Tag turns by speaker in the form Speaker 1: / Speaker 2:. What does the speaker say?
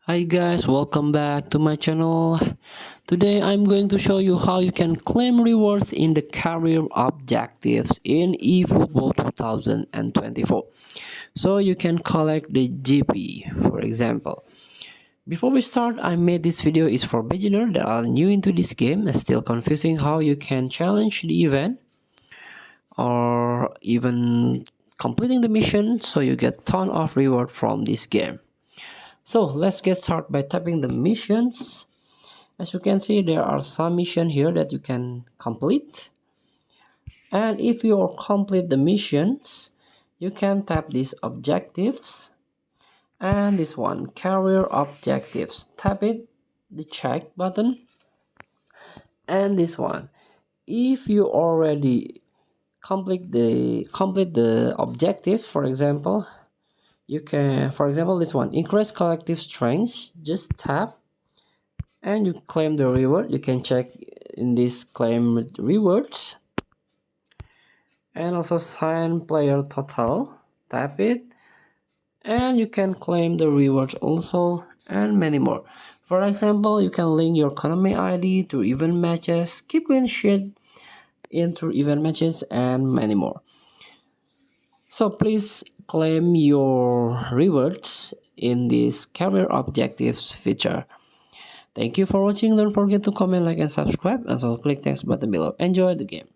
Speaker 1: Hi guys, welcome back to my channel. Today I'm going to show you how you can claim rewards in the career objectives in eFootball 2024. So you can collect the GP, for example. Before we start, I made this video is for beginners that are new into this game and still confusing how you can challenge the event or even completing the mission so you get ton of reward from this game. So let's get started by tapping the missions. As you can see, there are some missions here that you can complete. And if you complete the missions, you can tap these objectives and this one, career objectives. Tap it, the check button, and this one. If you already complete the objective, for example, you can, for example, this one, increase collective strength. Just tap and you claim the reward. You can check in this claim rewards and also sign player total. Tap it and you can claim the rewards also, and many more. For example, you can link your economy ID to event matches, keep clean sheet into event matches, and many more. So please claim your rewards in this career objectives feature. Thank you for watching. Don't forget to comment, like, and subscribe. And so click thanks button below. Enjoy the game.